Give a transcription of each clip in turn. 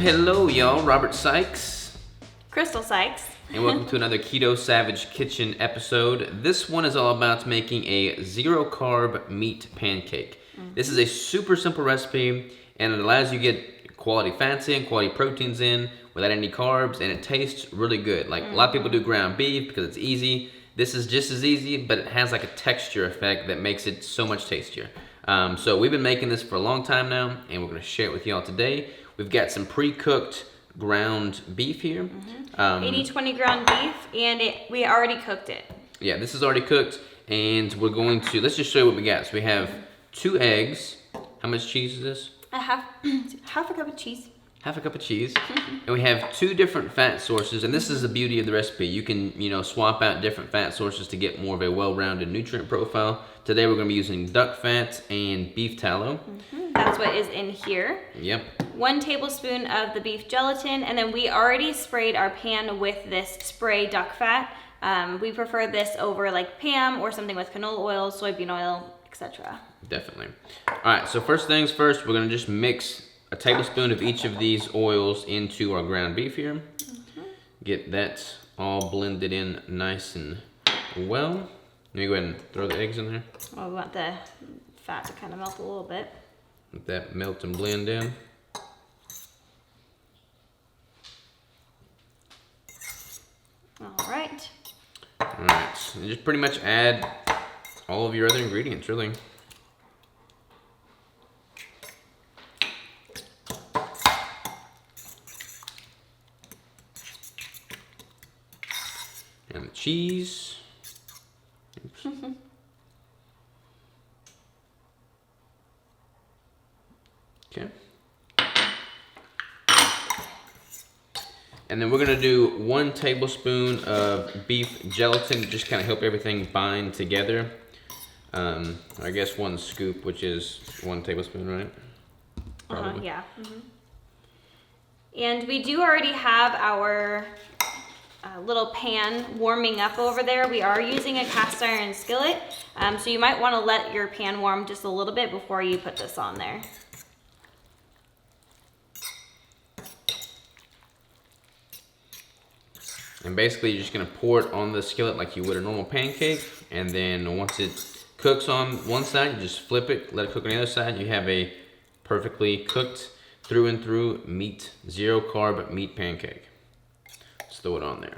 Hello, y'all. Robert Sykes. Crystal Sykes. And welcome to another Keto Savage Kitchen episode. This one is all about making a zero-carb meat pancake. This is a super simple recipe, and it allows you to get quality fats in, quality proteins in, without any carbs, and it tastes really good. Like a lot of people do ground beef because it's easy. This is just as easy, but it has like a texture effect that makes it so much tastier. So we've been making this for a long time now, and we're going to share it with y'all today. We've got some pre-cooked ground beef here. 80-20 ground beef, and we already cooked it. Yeah, this is already cooked, and we're going to, let's just show you what we got. So we have 2 eggs. How much cheese is this? Half a cup of cheese. Half a cup of cheese. And we have 2 different fat sources, and this is the beauty of the recipe. You can, swap out different fat sources to get more of a well-rounded nutrient profile. Today we're going to be using duck fat and beef tallow. That's what is in here. Yep. 1 tablespoon of the beef gelatin, and then we already sprayed our pan with this spray duck fat. We prefer this over like Pam or something with canola oil, soybean oil, etc. Definitely. All right, so first things first, we're going to just mix a tablespoon of each of these oils into our ground beef here. Get that all blended in nice and well. Let me go ahead and throw the eggs in there. Oh, we want the fat to kind of melt a little bit. Let that melt and blend in. All right. All right, and just pretty much add all of your other ingredients, really. And the cheese. Oops. Okay. And then we're gonna do 1 tablespoon of beef gelatin to just kind of help everything bind together. I guess 1 scoop, which is 1 tablespoon, right? Probably. Yeah. And we do already have our little pan warming up over there. We are using a cast iron skillet, so you might want to let your pan warm just a little bit before you put this on there. And basically you're just gonna pour it on the skillet like you would a normal pancake, and then once it cooks on one side, you just flip it, let it cook on the other side. You have a perfectly cooked through and through meat, zero-carb meat pancake. Let's throw it on there.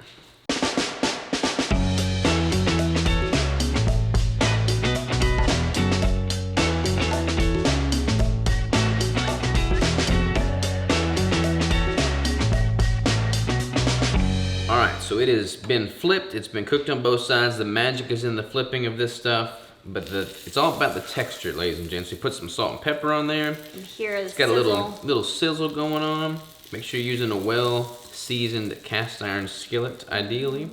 All right, so it has been flipped. It's been cooked on both sides. The magic is in the flipping of this stuff, but it's all about the texture, ladies and gents. We put some salt and pepper on there. And here is it's got a little sizzle going on. Make sure you're using a well-seasoned cast iron skillet, ideally.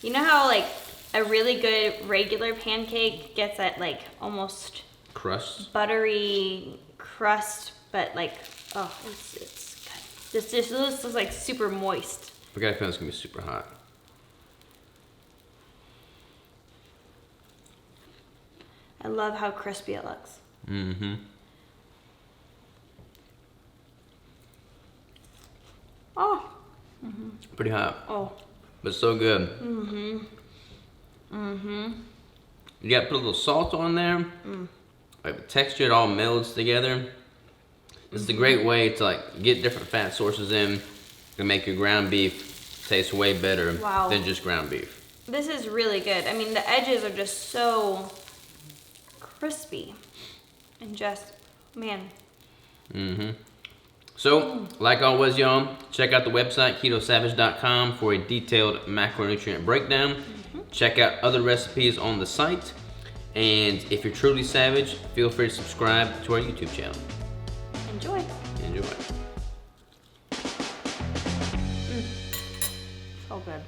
You know how like a really good regular pancake gets that like almost crust, buttery crust, but like it's good. This looks like super moist. I got a feeling it's gonna be super hot. I love how crispy it looks. Oh. Pretty hot. Oh. But so good. You gotta put a little salt on there. Like the texture, it all melds together. This is a great way to like get different fat sources in and make your ground beef taste way better than just ground beef. This is really good. I mean, the edges are just so crispy and just, man. So, like always, y'all, check out the website, ketosavage.com, for a detailed macronutrient breakdown. Check out other recipes on the site. And if you're truly savage, feel free to subscribe to our YouTube channel. Enjoy. Enjoy. So good.